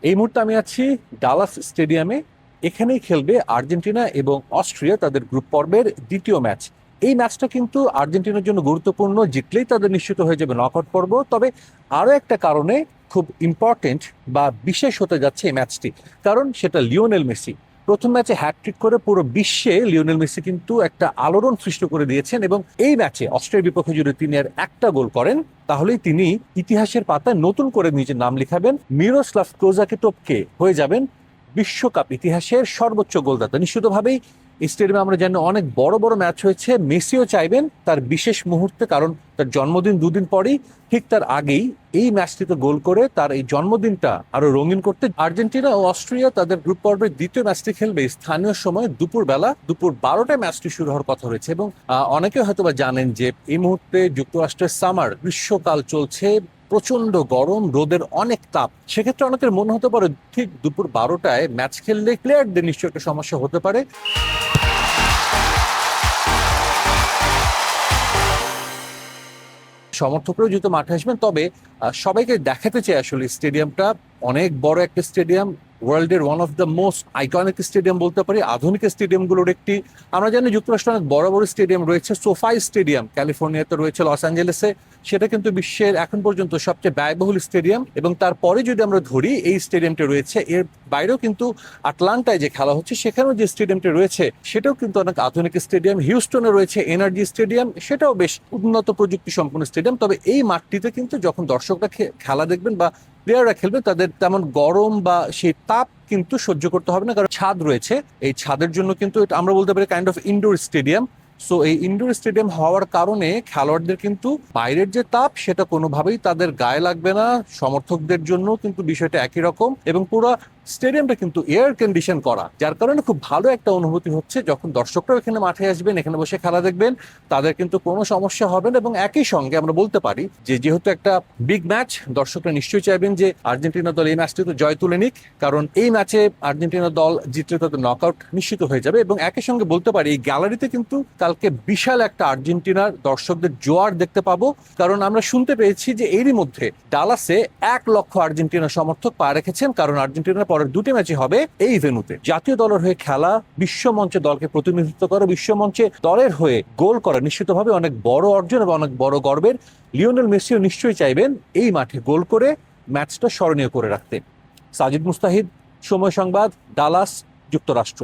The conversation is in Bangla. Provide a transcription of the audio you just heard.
এই মুহূর্তে আমি আছি ডালাস স্টেডিয়ামে। এখানেই খেলবে আর্জেন্টিনা এবং অস্ট্রিয়া তাদের গ্রুপ পর্বের দ্বিতীয় ম্যাচ। এই ম্যাচটা কিন্তু আর্জেন্টিনার জন্য গুরুত্বপূর্ণ, জিতলেই তাদের নিশ্চিত হয়ে যাবে নকআউট পর্ব। তবে আরও একটা কারণে খুব ইম্পর্টেন্ট বা বিশেষ হতে যাচ্ছে এই ম্যাচটি, কারণ সেটা লিওনেল মেসি। প্রথম ম্যাচে হ্যাটট্রিক করে পুরো বিশ্বে লিওনেল মেসি কিন্তু একটা আলোড়ন সৃষ্টি করে দিয়েছেন, এবং এই ম্যাচে অস্ট্রিয়ার বিপক্ষে যদি তিনি আর একটা গোল করেন তাহলেই তিনি ইতিহাসের পাতায় নতুন করে নিজের নাম লিখাবেন। মিরোস্লাভ ক্লোজাকে টপকে হয়ে যাবেন বিশ্বকাপ ইতিহাসের সর্বোচ্চ গোলদাতা। নিশ্চিতভাবেই স্টেডিয়ামে আমরা জানি অনেক বড় বড় ম্যাচ হয়েছে, মেসিও চাইবেন তার বিশেষ মুহূর্তে, কারণ তার জন্মদিন দুদিন পরেই, ঠিক তার আগেই এই ম্যাচটিতে গোল করে তার এই জন্মদিনটা আরো রঙিন করতে আর্জেন্টিনা ও অস্ট্রিয়া তাদের গ্রুপ পর্বের দ্বিতীয় ম্যাচটি খেলবে স্থানীয় সময় দুপুর 12টায় ম্যাচটি শুরু হওয়ার কথা রয়েছে। এবং অনেকে হয়তোবা জানেন যে এই মুহূর্তে যুক্তরাষ্ট্রের সামার গ্রীষ্মকাল চলছে, প্রচন্ড গরম, রোদের অনেক তাপ। সেক্ষেত্রে অনেকের মনে হতে পারে ঠিক দুপুর 12টায় ম্যাচ খেললে প্লেয়ারদের নিশ্চয়ই একটা সমস্যা হতে পারে। সমর্থকরাও যেহেতু মাঠে আসবেন, তবে সবাইকে দেখাতে চাই আসলে স্টেডিয়ামটা অনেক বড় একটা স্টেডিয়াম, ওয়ার্ল্ডের one of the most iconic stadium বলতে পারি, আধুনিক স্টেডিয়ামগুলোর একটি। আমরা জানি যুক্তরাষ্ট্রে অনেক বড় বড় স্টেডিয়াম রয়েছে, সোফাই স্টেডিয়াম ক্যালিফোর্নিয়াতে রয়েছে, লস অ্যাঞ্জেলেসে, সেটা কিন্তু বিশ্বের এখন পর্যন্ত সবচেয়ে ব্যয়বহুল স্টেডিয়াম। এবং তারপরে যদি আমরা ধরি এই স্টেডিয়ামটা রয়েছে, এর বাইরেও কিন্তু আটলান্টায় যে খেলা হচ্ছে সেখানেও যে স্টেডিয়ামটা রয়েছে সেটাও কিন্তু অনেক আধুনিক স্টেডিয়াম। হিউস্টনে রয়েছে এনার্জি স্টেডিয়াম, সেটাও বেশ উন্নত প্রযুক্তি সম্পন্ন স্টেডিয়াম। তবে এই মাঠটিতে কিন্তু যখন দর্শকরা খেলা দেখবেন বা প্লেয়াররা খেলবে, তাদের তেমন গরম বা সেই তাপ কিন্তু সহ্য করতে হবে না, কারণ ছাদ রয়েছে। এই ছাদের জন্য কিন্তু এটা আমরা বলতে পারি kind of indoor stadium. So এই ইনডোর স্টেডিয়াম হওয়ার কারণে খেলোয়াড়দের কিন্তু বাইরের যে তাপ সেটা কোনোভাবেই তাদের গায়ে লাগবে না। সমর্থকদের জন্য কিন্তু বিষয়টা একই রকম, এবং পুরো স্টেডিয়ামটা কিন্তু এয়ার কন্ডিশন করা, যার কারণে খুব ভালো একটা অনুভূতি হচ্ছে। যখন দর্শকরাও এখানে মাঠে আসবেন, এখানে বসে খেলা দেখবেন, তাদের কিন্তু কোনো সমস্যা হবে না। এবং একই সঙ্গে আমরা বলতে পারি যে যেহেতু একটা বিগ ম্যাচ, দর্শকরা নিশ্চয়ই চাইবেন যে আর্জেন্টিনা দল এই ম্যাচটিতে জয় তুলে নিক, কারণ এই ম্যাচে আর্জেন্টিনা দল জিতলে তাদের নকআউট নিশ্চিত হয়ে যাবে। এবং একই সঙ্গে বলতে পারি এই গ্যালারিতে কিন্তু কালকে বিশাল একটা আর্জেন্টিনার দর্শকদের জোয়ার দেখতে পাবো, কারণ আমরা শুনতে পেয়েছি যে এরই মধ্যে ডালাসে 1 লক্ষ আর্জেন্টিনা সমর্থক পা রেখেছেন, কারণ আর্জেন্টিনার পরের দুটি ম্যাচই হবে এই ভেন্যুতে। জাতীয় দলের হয়ে খেলা, বিশ্বমঞ্চে দলকে প্রতিনিধিত্ব করা, বিশ্বমঞ্চে দলের হয়ে গোল করা নিশ্চিতভাবে অনেক বড় অর্জন এবং অনেক বড় গর্বের। লিওনেল মেসিও নিশ্চয়ই চাইবেন এই মাঠে গোল করে ম্যাচটা স্মরণীয় করে রাখতে। সাজিদ মুস্তাহিদ, সময় সংবাদ, ডালাস, যুক্তরাষ্ট্র।